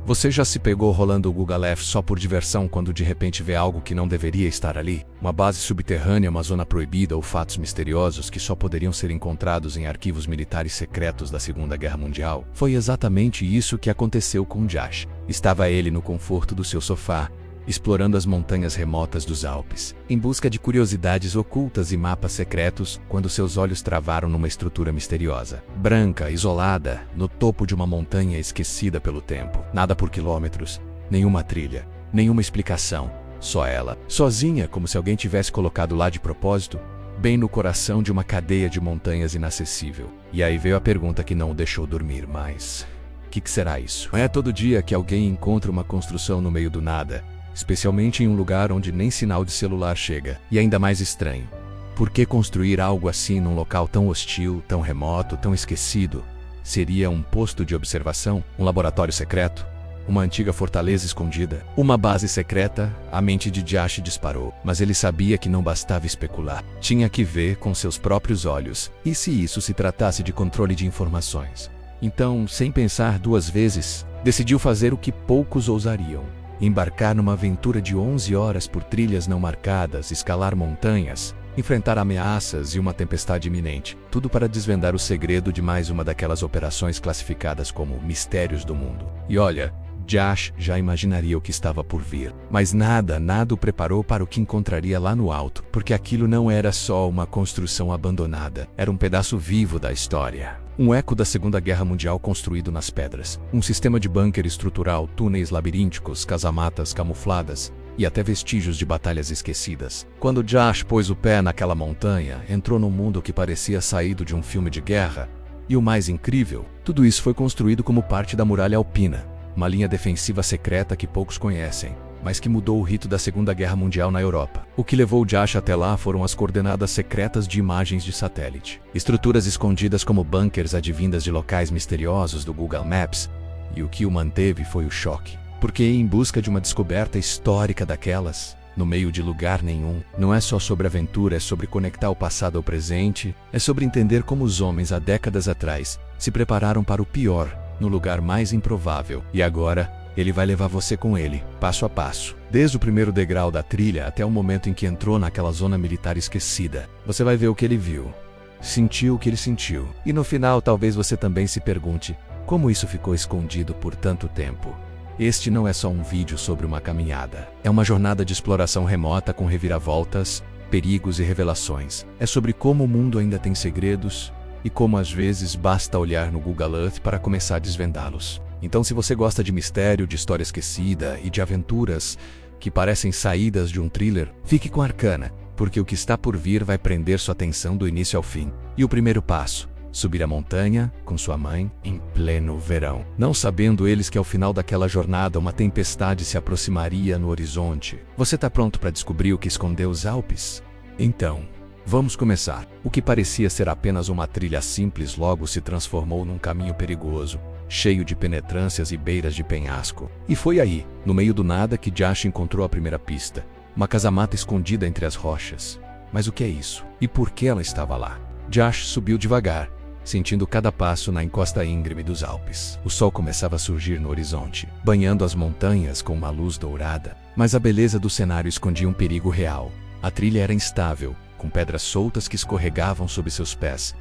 Você já se pegou rolando o Google Earth só por diversão quando de repente vê algo que não deveria estar ali? Uma base subterrânea, uma zona proibida ou fatos misteriosos que só poderiam ser encontrados em arquivos militares secretos da Segunda Guerra Mundial? Foi exatamente isso que aconteceu com Josh. Estava ele no conforto do seu sofá, explorando as montanhas remotas dos Alpes, em busca de curiosidades ocultas e mapas secretos, quando seus olhos travaram numa estrutura misteriosa. Branca, isolada, no topo de uma montanha esquecida pelo tempo. Nada por quilômetros, nenhuma trilha, nenhuma explicação. Só ela, sozinha, como se alguém tivesse colocado lá de propósito, bem no coração de uma cadeia de montanhas inacessível. E aí veio a pergunta que não o deixou dormir mais. O que será isso? Não é todo dia que alguém encontra uma construção no meio do nada, especialmente em um lugar onde nem sinal de celular chega. E ainda mais estranho, por que construir algo assim num local tão hostil, tão remoto, tão esquecido? Seria um posto de observação? Um laboratório secreto? Uma antiga fortaleza escondida? Uma base secreta? A mente de Josh disparou, mas ele sabia que não bastava especular. Tinha que ver com seus próprios olhos. E se isso se tratasse de controle de informações? Então, sem pensar duas vezes, decidiu fazer o que poucos ousariam: embarcar numa aventura de 11 horas por trilhas não marcadas, escalar montanhas, enfrentar ameaças e uma tempestade iminente. Tudo para desvendar o segredo de mais uma daquelas operações classificadas como mistérios do mundo. E olha, Josh já imaginaria o que estava por vir. Mas nada o preparou para o que encontraria lá no alto, porque aquilo não era só uma construção abandonada, era um pedaço vivo da história. Um eco da Segunda Guerra Mundial construído nas pedras. Um sistema de bunker estrutural, túneis labirínticos, casamatas camufladas e até vestígios de batalhas esquecidas. Quando Josh pôs o pé naquela montanha, entrou num mundo que parecia saído de um filme de guerra. E o mais incrível, tudo isso foi construído como parte da Muralha Alpina, uma linha defensiva secreta que poucos conhecem, mas que mudou o rito da Segunda Guerra Mundial na Europa. O que levou Josh até lá foram as coordenadas secretas de imagens de satélite. Estruturas escondidas como bunkers advindas de locais misteriosos do Google Maps. E o que o manteve foi o choque. Porque ir em busca de uma descoberta histórica daquelas, no meio de lugar nenhum, não é só sobre aventura, é sobre conectar o passado ao presente, é sobre entender como os homens há décadas atrás se prepararam para o pior, no lugar mais improvável. E agora, ele vai levar você com ele, passo a passo. Desde o primeiro degrau da trilha até o momento em que entrou naquela zona militar esquecida. Você vai ver o que ele viu, sentiu o que ele sentiu. E no final talvez você também se pergunte, como isso ficou escondido por tanto tempo? Este não é só um vídeo sobre uma caminhada. É uma jornada de exploração remota com reviravoltas, perigos e revelações. É sobre como o mundo ainda tem segredos e como às vezes basta olhar no Google Earth para começar a desvendá-los. Então, se você gosta de mistério, de história esquecida e de aventuras que parecem saídas de um thriller, fique com Arcana, porque o que está por vir vai prender sua atenção do início ao fim. E o primeiro passo: subir a montanha com sua mãe em pleno verão, não sabendo eles que ao final daquela jornada uma tempestade se aproximaria no horizonte. Você está pronto para descobrir o que escondeu os Alpes? Então, vamos começar. O que parecia ser apenas uma trilha simples logo se transformou num caminho perigoso, cheio de penetrâncias e beiras de penhasco. E foi aí, no meio do nada, que Josh encontrou a primeira pista. Uma casamata escondida entre as rochas. Mas o que é isso? E por que ela estava lá? Josh subiu devagar, sentindo cada passo na encosta íngreme dos Alpes. O sol começava a surgir no horizonte, banhando as montanhas com uma luz dourada. Mas a beleza do cenário escondia um perigo real. A trilha era instável, com pedras soltas que escorregavam sob seus pés.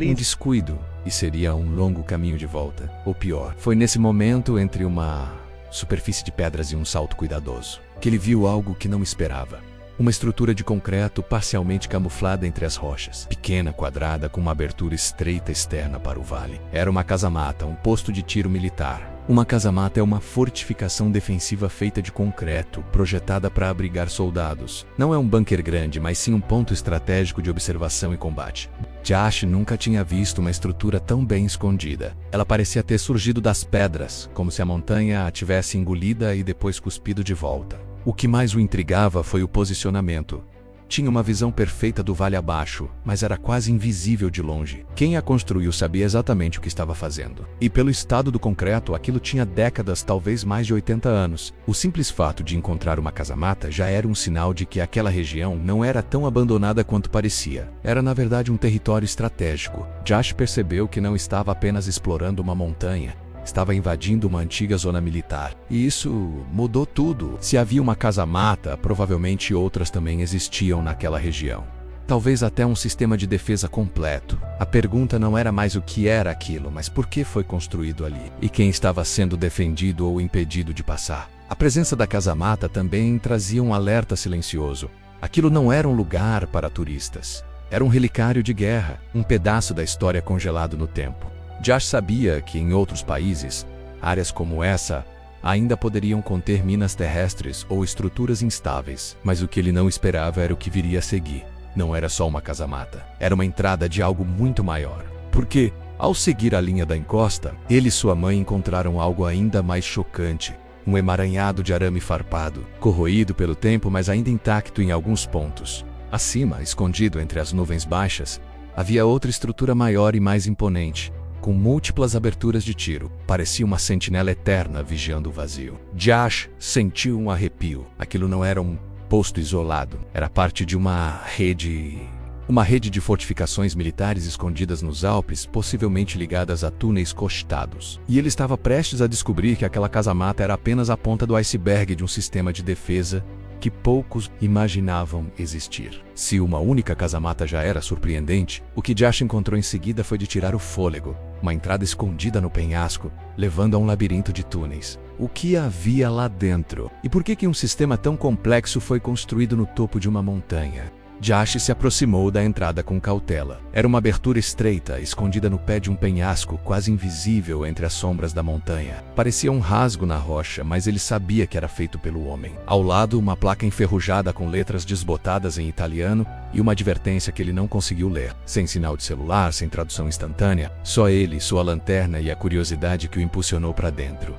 Um descuido, e seria um longo caminho de volta. Ou pior, foi nesse momento, entre uma superfície de pedras e um salto cuidadoso, que ele viu algo que não esperava. Uma estrutura de concreto parcialmente camuflada entre as rochas. Pequena, quadrada, com uma abertura estreita externa para o vale. Era uma casamata, um posto de tiro militar. Uma casamata é uma fortificação defensiva feita de concreto, projetada para abrigar soldados. Não é um bunker grande, mas sim um ponto estratégico de observação e combate. Josh nunca tinha visto uma estrutura tão bem escondida. Ela parecia ter surgido das pedras, como se a montanha a tivesse engolida e depois cuspido de volta. O que mais o intrigava foi o posicionamento. Tinha uma visão perfeita do vale abaixo, mas era quase invisível de longe. Quem a construiu sabia exatamente o que estava fazendo. E pelo estado do concreto, aquilo tinha décadas, talvez mais de 80 anos. O simples fato de encontrar uma casamata já era um sinal de que aquela região não era tão abandonada quanto parecia. Era na verdade um território estratégico. Josh percebeu que não estava apenas explorando uma montanha. estava invadindo uma antiga zona militar. E isso mudou tudo. Se havia uma casa-mata, provavelmente outras também existiam naquela região. Talvez até um sistema de defesa completo. A pergunta não era mais o que era aquilo, mas por que foi construído ali? E quem estava sendo defendido ou impedido de passar? A presença da casa-mata também trazia um alerta silencioso. Aquilo não era um lugar para turistas. Era um relicário de guerra, um pedaço da história congelado no tempo. Josh sabia que em outros países, áreas como essa ainda poderiam conter minas terrestres ou estruturas instáveis, mas o que ele não esperava era o que viria a seguir. Não era só uma casa-mata, era uma entrada de algo muito maior. Porque, ao seguir a linha da encosta, ele e sua mãe encontraram algo ainda mais chocante. Um emaranhado de arame farpado, corroído pelo tempo, mas ainda intacto em alguns pontos. Acima, escondido entre as nuvens baixas, havia outra estrutura maior e mais imponente, com múltiplas aberturas de tiro. Parecia uma sentinela eterna vigiando o vazio. Josh sentiu um arrepio. Aquilo não era um posto isolado. Era parte de uma rede de fortificações militares escondidas nos Alpes, possivelmente ligadas a túneis costados. E ele estava prestes a descobrir que aquela casa-mata era apenas a ponta do iceberg de um sistema de defesa que poucos imaginavam existir. Se uma única casa-mata já era surpreendente, o que Josh encontrou em seguida foi de tirar o fôlego. Uma entrada escondida no penhasco, levando a um labirinto de túneis. O que havia lá dentro? E por que um sistema tão complexo foi construído no topo de uma montanha? Josh se aproximou da entrada com cautela. Era uma abertura estreita, escondida no pé de um penhasco quase invisível entre as sombras da montanha. Parecia um rasgo na rocha, mas ele sabia que era feito pelo homem. Ao lado, uma placa enferrujada com letras desbotadas em italiano e uma advertência que ele não conseguiu ler. Sem sinal de celular, sem tradução instantânea, só ele, sua lanterna e a curiosidade que o impulsionou para dentro.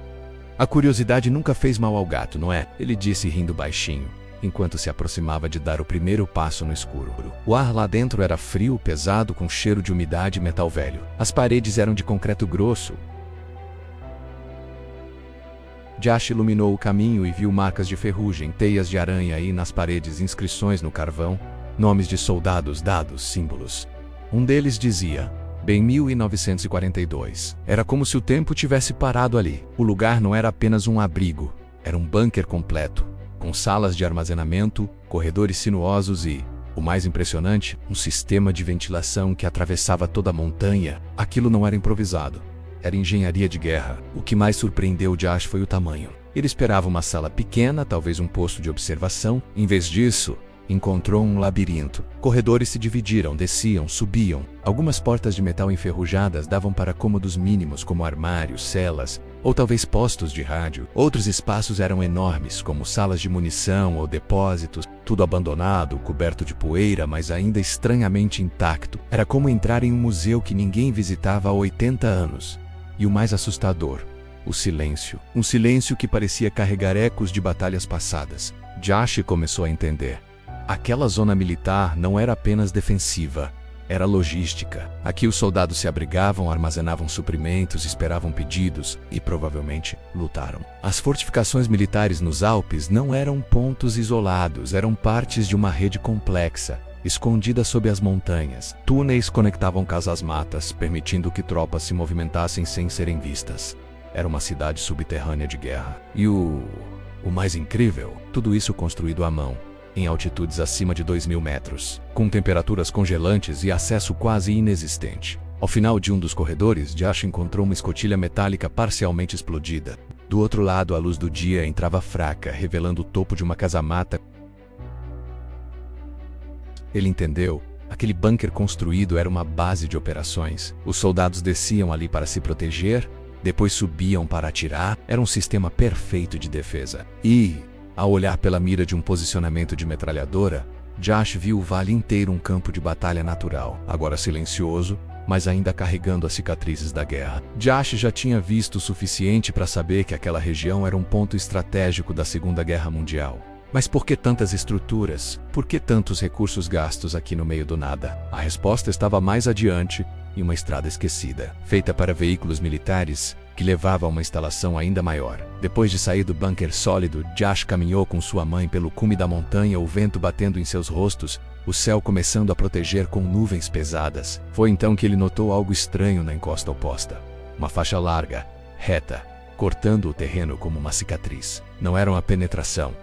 A curiosidade nunca fez mal ao gato, não é? Ele disse rindo baixinho, enquanto se aproximava de dar o primeiro passo no escuro. O ar lá dentro era frio, pesado, com cheiro de umidade e metal velho. As paredes eram de concreto grosso. Josh iluminou o caminho e viu marcas de ferrugem, teias de aranha e nas paredes inscrições no carvão, nomes de soldados, dados, símbolos. Um deles dizia: Bem 1942. Era como se o tempo tivesse parado ali. O lugar não era apenas um abrigo, era um bunker completo, com salas de armazenamento, corredores sinuosos e, o mais impressionante, um sistema de ventilação que atravessava toda a montanha. Aquilo não era improvisado. Era engenharia de guerra. O que mais surpreendeu Josh foi o tamanho. Ele esperava uma sala pequena, talvez um posto de observação. Em vez disso, encontrou um labirinto. Corredores se dividiram, desciam, subiam. Algumas portas de metal enferrujadas davam para cômodos mínimos, como armários, celas, ou talvez postos de rádio. Outros espaços eram enormes, como salas de munição ou depósitos, tudo abandonado, coberto de poeira, mas ainda estranhamente intacto. Era como entrar em um museu que ninguém visitava há 80 anos. E o mais assustador, o silêncio. Um silêncio que parecia carregar ecos de batalhas passadas. Josh começou a entender. Aquela zona militar não era apenas defensiva, era logística. Aqui os soldados se abrigavam, armazenavam suprimentos, esperavam pedidos e, provavelmente, lutaram. As fortificações militares nos Alpes não eram pontos isolados, eram partes de uma rede complexa, escondida sob as montanhas. Túneis conectavam casas-matas, permitindo que tropas se movimentassem sem serem vistas. Era uma cidade subterrânea de guerra. E o mais incrível, tudo isso construído à mão, em altitudes acima de 2.000 metros, com temperaturas congelantes e acesso quase inexistente. Ao final de um dos corredores, Josh encontrou uma escotilha metálica parcialmente explodida. Do outro lado, a luz do dia entrava fraca, revelando o topo de uma casa-mata. Ele entendeu. Aquele bunker construído era uma base de operações. Os soldados desciam ali para se proteger, depois subiam para atirar. Era um sistema perfeito de defesa. E, ao olhar pela mira de um posicionamento de metralhadora, Josh viu o vale inteiro um campo de batalha natural, agora silencioso, mas ainda carregando as cicatrizes da guerra. Josh já tinha visto o suficiente para saber que aquela região era um ponto estratégico da Segunda Guerra Mundial. Mas por que tantas estruturas? Por que tantos recursos gastos aqui no meio do nada? A resposta estava mais adiante, em uma estrada esquecida, feita para veículos militares, que levava a uma instalação ainda maior. Depois de sair do bunker sólido, Josh caminhou com sua mãe pelo cume da montanha, o vento batendo em seus rostos, o céu começando a proteger com nuvens pesadas. Foi então que ele notou algo estranho na encosta oposta. Uma faixa larga, reta, cortando o terreno como uma cicatriz. Não era uma penetração.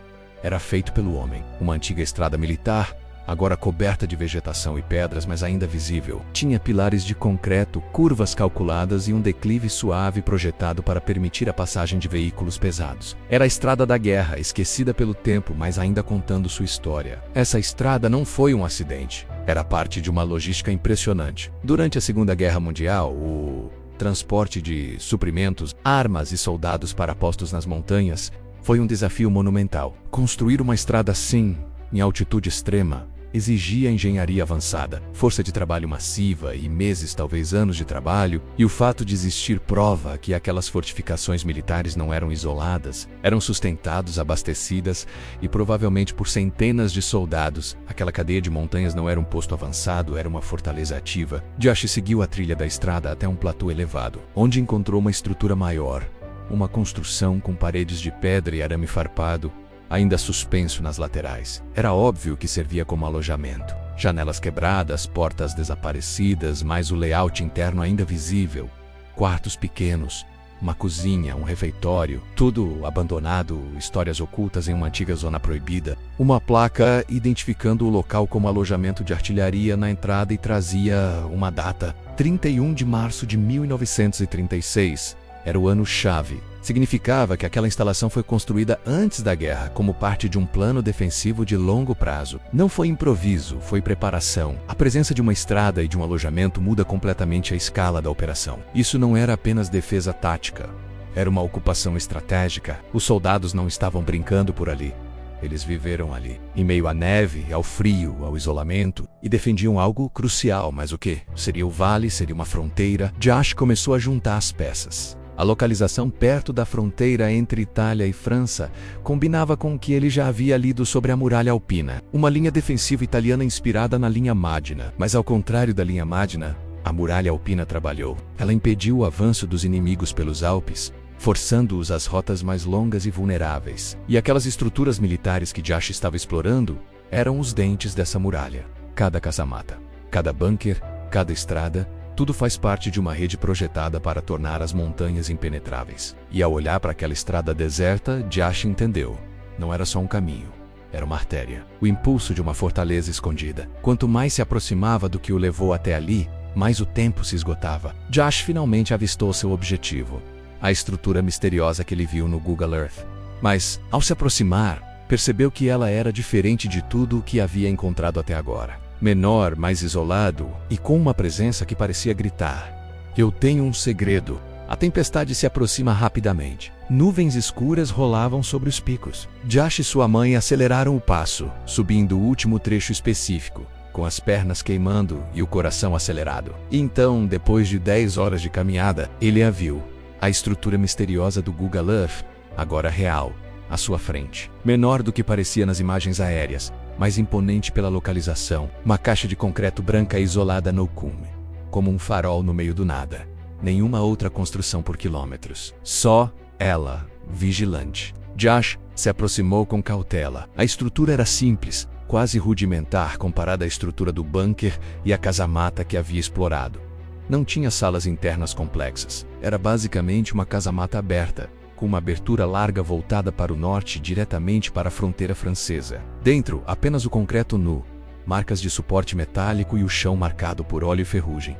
Era feito pelo homem. Uma antiga estrada militar, agora coberta de vegetação e pedras, mas ainda visível. Tinha pilares de concreto, curvas calculadas e um declive suave projetado para permitir a passagem de veículos pesados. Era a estrada da guerra, esquecida pelo tempo, mas ainda contando sua história. Essa estrada não foi um acidente. Era parte de uma logística impressionante. Durante a Segunda Guerra Mundial, o transporte de suprimentos, armas e soldados para postos nas montanhas foi um desafio monumental. Construir uma estrada assim, em altitude extrema, exigia engenharia avançada, força de trabalho massiva e meses, talvez anos de trabalho, e o fato de existir prova que aquelas fortificações militares não eram isoladas, eram sustentadas, abastecidas e provavelmente por centenas de soldados. Aquela cadeia de montanhas não era um posto avançado, era uma fortaleza ativa. Josh seguiu a trilha da estrada até um platô elevado, onde encontrou uma estrutura maior, uma construção com paredes de pedra e arame farpado, ainda suspenso nas laterais. Era óbvio que servia como alojamento. Janelas quebradas, portas desaparecidas, mas o layout interno ainda visível. Quartos pequenos, uma cozinha, um refeitório, tudo abandonado, histórias ocultas em uma antiga zona proibida. Uma placa identificando o local como alojamento de artilharia na entrada e trazia uma data: 31 de março de 1936. Era o ano-chave. Significava que aquela instalação foi construída antes da guerra, como parte de um plano defensivo de longo prazo. Não foi improviso, foi preparação. A presença de uma estrada e de um alojamento muda completamente a escala da operação. Isso não era apenas defesa tática. Era uma ocupação estratégica. Os soldados não estavam brincando por ali. Eles viveram ali, em meio à neve, ao frio, ao isolamento, e defendiam algo crucial. Mas o quê? Seria o vale? Seria uma fronteira? Josh começou a juntar as peças. A localização perto da fronteira entre Itália e França combinava com o que ele já havia lido sobre a Muralha Alpina, uma linha defensiva italiana inspirada na linha Maginot. Mas ao contrário da linha Maginot, a Muralha Alpina trabalhou. Ela impediu o avanço dos inimigos pelos Alpes, forçando-os às rotas mais longas e vulneráveis. E aquelas estruturas militares que Josh estava explorando eram os dentes dessa muralha. Cada caça-mata, cada bunker, cada estrada, tudo faz parte de uma rede projetada para tornar as montanhas impenetráveis. E ao olhar para aquela estrada deserta, Josh entendeu. Não era só um caminho, era uma artéria. O impulso de uma fortaleza escondida. Quanto mais se aproximava do que o levou até ali, mais o tempo se esgotava. Josh finalmente avistou seu objetivo, a estrutura misteriosa que ele viu no Google Earth. Mas, ao se aproximar, percebeu que ela era diferente de tudo o que havia encontrado até agora. Menor, mais isolado e com uma presença que parecia gritar: "Eu tenho um segredo." A tempestade se aproxima rapidamente. Nuvens escuras rolavam sobre os picos. Josh e sua mãe aceleraram o passo, subindo o último trecho específico, com as pernas queimando e o coração acelerado. E então, depois de 10 horas de caminhada, ele a viu. A estrutura misteriosa do Google Earth, agora real, à sua frente. Menor do que parecia nas imagens aéreas, mais imponente pela localização. Uma caixa de concreto branca isolada no cume, como um farol no meio do nada. Nenhuma outra construção por quilômetros. Só ela, vigilante. Josh se aproximou com cautela. A estrutura era simples, quase rudimentar comparada à estrutura do bunker e à casamata que havia explorado. Não tinha salas internas complexas. Era basicamente uma casamata aberta, com uma abertura larga voltada para o norte diretamente para a fronteira francesa. Dentro, apenas o concreto nu, marcas de suporte metálico e o chão marcado por óleo e ferrugem.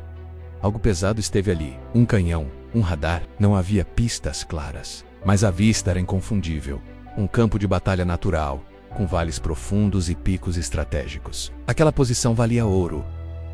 Algo pesado esteve ali. Um canhão, um radar. Não havia pistas claras, mas a vista era inconfundível. Um campo de batalha natural, com vales profundos e picos estratégicos. Aquela posição valia ouro.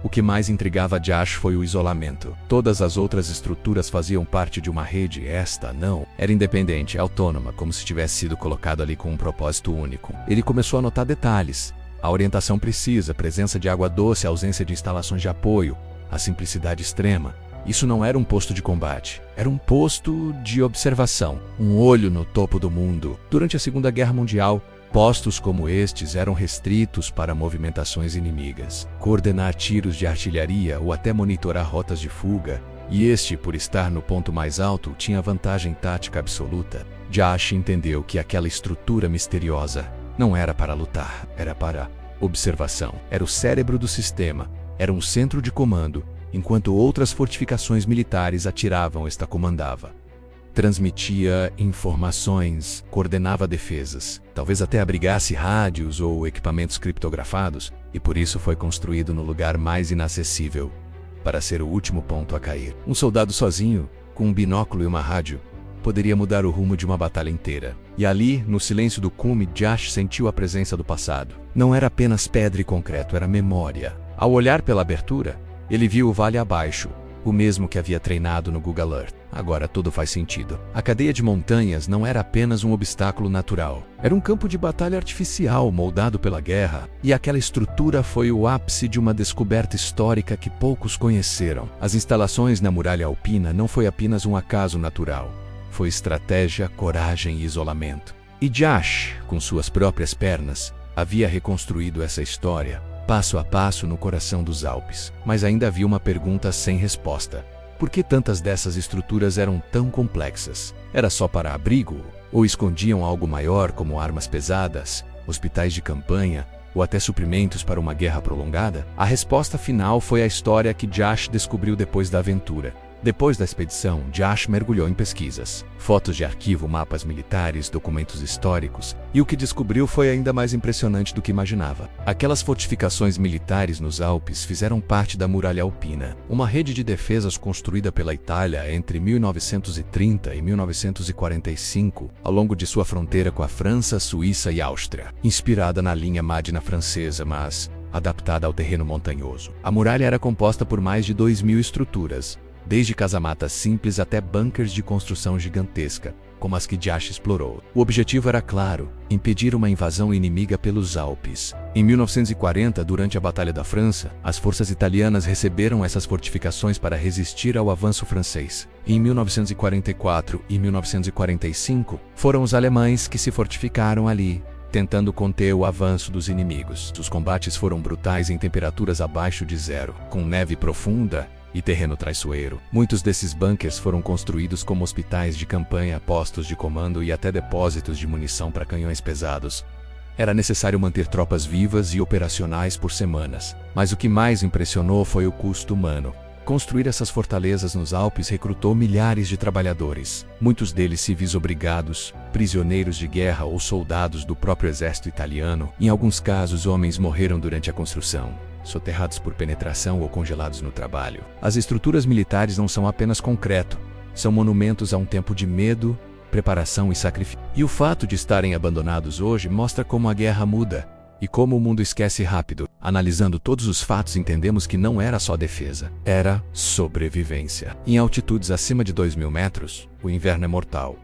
O que mais intrigava Josh foi o isolamento. Todas as outras estruturas faziam parte de uma rede, esta não. Era independente, autônoma, como se tivesse sido colocado ali com um propósito único. Ele começou a notar detalhes. A orientação precisa, presença de água doce, ausência de instalações de apoio, a simplicidade extrema. Isso não era um posto de combate, era um posto de observação. Um olho no topo do mundo. Durante a Segunda Guerra Mundial, postos como estes eram restritos para movimentações inimigas, coordenar tiros de artilharia ou até monitorar rotas de fuga, e este, por estar no ponto mais alto, tinha vantagem tática absoluta. Josh entendeu que aquela estrutura misteriosa não era para lutar, era para observação. Era o cérebro do sistema, era um centro de comando, enquanto outras fortificações militares atiravam, esta comandava. transmitia informações, coordenava defesas, talvez até abrigasse rádios ou equipamentos criptografados, e por isso foi construído no lugar mais inacessível, para ser o último ponto a cair. Um soldado sozinho, com um binóculo e uma rádio, poderia mudar o rumo de uma batalha inteira. E ali, no silêncio do cume, Josh sentiu a presença do passado. Não era apenas pedra e concreto, era memória. Ao olhar pela abertura, ele viu o vale abaixo, o mesmo que havia treinado no Google Earth. Agora tudo faz sentido. A cadeia de montanhas não era apenas um obstáculo natural. Era um campo de batalha artificial moldado pela guerra, e aquela estrutura foi o ápice de uma descoberta histórica que poucos conheceram. As instalações na muralha alpina não foi apenas um acaso natural. Foi estratégia, coragem e isolamento. E Josh, com suas próprias pernas, havia reconstruído essa história, passo a passo no coração dos Alpes. Mas ainda havia uma pergunta sem resposta. Por que tantas dessas estruturas eram tão complexas? Era só para abrigo? Ou escondiam algo maior, como armas pesadas, hospitais de campanha, ou até suprimentos para uma guerra prolongada? A resposta final foi a história que Josh descobriu depois da aventura. Depois da expedição, Josh mergulhou em pesquisas, fotos de arquivo, mapas militares, documentos históricos, e o que descobriu foi ainda mais impressionante do que imaginava. Aquelas fortificações militares nos Alpes fizeram parte da Muralha Alpina, uma rede de defesas construída pela Itália entre 1930 e 1945, ao longo de sua fronteira com a França, Suíça e Áustria, inspirada na linha Madina francesa, mas adaptada ao terreno montanhoso. A muralha era composta por mais de 2.000 estruturas, desde casamatas simples até bunkers de construção gigantesca, como as que Josh explorou. O objetivo era claro: impedir uma invasão inimiga pelos Alpes. Em 1940, durante a Batalha da França, as forças italianas receberam essas fortificações para resistir ao avanço francês. Em 1944 e 1945, foram os alemães que se fortificaram ali, tentando conter o avanço dos inimigos. Os combates foram brutais em temperaturas abaixo de zero, com neve profunda e terreno traiçoeiro. Muitos desses bunkers foram construídos como hospitais de campanha, postos de comando e até depósitos de munição para canhões pesados. Era necessário manter tropas vivas e operacionais por semanas. Mas o que mais impressionou foi o custo humano. Construir essas fortalezas nos Alpes recrutou milhares de trabalhadores, muitos deles civis obrigados, prisioneiros de guerra ou soldados do próprio exército italiano. Em alguns casos, homens morreram durante a construção, soterrados por penetração ou congelados no trabalho. As estruturas militares não são apenas concreto, são monumentos a um tempo de medo, preparação e sacrifício. E o fato de estarem abandonados hoje mostra como a guerra muda e como o mundo esquece rápido. Analisando todos os fatos, entendemos que não era só defesa, era sobrevivência. Em altitudes acima de 2.000 metros, o inverno é mortal.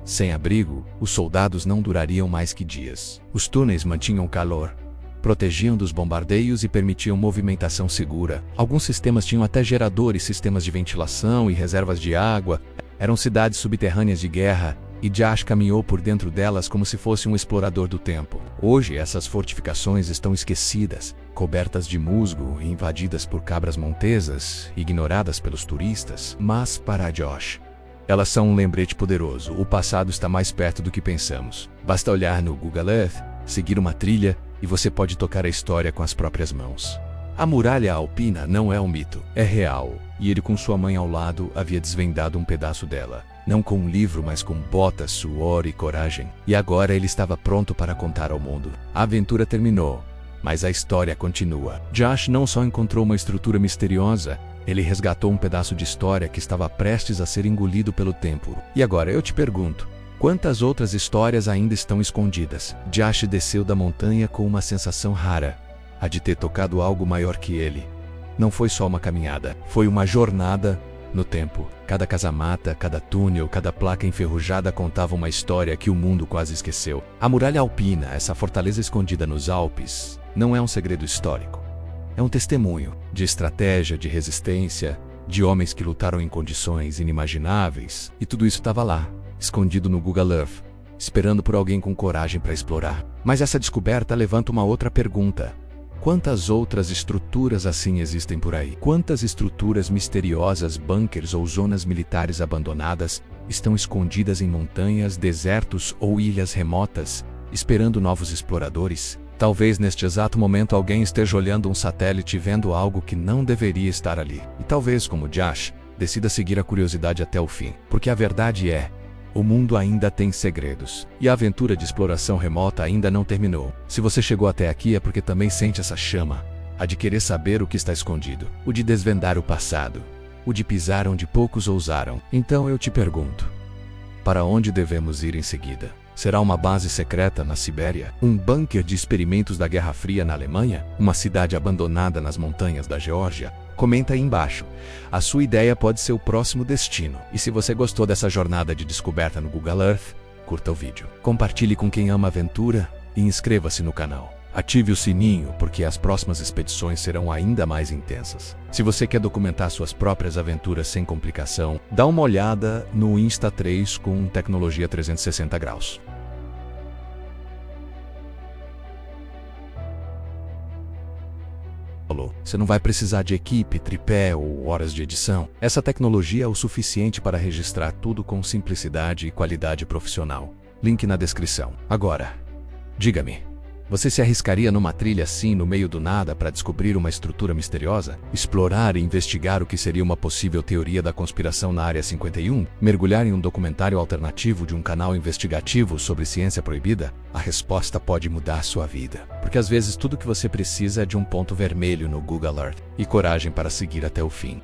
Sem abrigo, os soldados não durariam mais que dias. Os túneis mantinham calor, protegiam dos bombardeios e permitiam movimentação segura. Alguns sistemas tinham até geradores, sistemas de ventilação e reservas de água. Eram cidades subterrâneas de guerra, e Josh caminhou por dentro delas como se fosse um explorador do tempo. Hoje, essas fortificações estão esquecidas, cobertas de musgo e invadidas por cabras montesas, ignoradas pelos turistas. Mas para Josh, elas são um lembrete poderoso. O passado está mais perto do que pensamos. Basta olhar no Google Earth, seguir uma trilha, e você pode tocar a história com as próprias mãos. A muralha alpina não é um mito, é real, e ele com sua mãe ao lado havia desvendado um pedaço dela. Não com um livro, mas com botas, suor e coragem. E agora ele estava pronto para contar ao mundo. A aventura terminou, mas a história continua. Josh não só encontrou uma estrutura misteriosa, ele resgatou um pedaço de história que estava prestes a ser engolido pelo tempo. E agora eu te pergunto, quantas outras histórias ainda estão escondidas? Josh desceu da montanha com uma sensação rara, a de ter tocado algo maior que ele. Não foi só uma caminhada, foi uma jornada no tempo. Cada casamata, cada túnel, cada placa enferrujada contava uma história que o mundo quase esqueceu. A muralha alpina, essa fortaleza escondida nos Alpes, não é um segredo histórico. É um testemunho de estratégia, de resistência, de homens que lutaram em condições inimagináveis. E tudo isso estava lá, escondido no Google Earth, esperando por alguém com coragem para explorar. Mas essa descoberta levanta uma outra pergunta. Quantas outras estruturas assim existem por aí? Quantas estruturas misteriosas, bunkers ou zonas militares abandonadas estão escondidas em montanhas, desertos ou ilhas remotas, esperando novos exploradores? Talvez neste exato momento alguém esteja olhando um satélite e vendo algo que não deveria estar ali. E talvez, como Josh, decida seguir a curiosidade até o fim. Porque a verdade é, O mundo ainda tem segredos, e a aventura de exploração remota ainda não terminou. Se você chegou até aqui é porque também sente essa chama, a de querer saber o que está escondido, o de desvendar o passado, o de pisar onde poucos ousaram. Então eu te pergunto, para onde devemos ir em seguida? Será uma base secreta na Sibéria? Um bunker de experimentos da Guerra Fria na Alemanha? Uma cidade abandonada nas montanhas da Geórgia? Comenta aí embaixo. A sua ideia pode ser o próximo destino. E se você gostou dessa jornada de descoberta no Google Earth, curta o vídeo, compartilhe com quem ama aventura e inscreva-se no canal. Ative o sininho, porque as próximas expedições serão ainda mais intensas. Se você quer documentar suas próprias aventuras sem complicação, dá uma olhada no Insta3 com tecnologia 360 graus. Você não vai precisar de equipe, tripé ou horas de edição. Essa tecnologia é o suficiente para registrar tudo com simplicidade e qualidade profissional. Link na descrição. Agora, diga-me, você se arriscaria numa trilha assim no meio do nada para descobrir uma estrutura misteriosa? Explorar e investigar o que seria uma possível teoria da conspiração na Área 51? Mergulhar em um documentário alternativo de um canal investigativo sobre ciência proibida? A resposta pode mudar sua vida. Porque às vezes tudo que você precisa é de um ponto vermelho no Google Earth e coragem para seguir até o fim.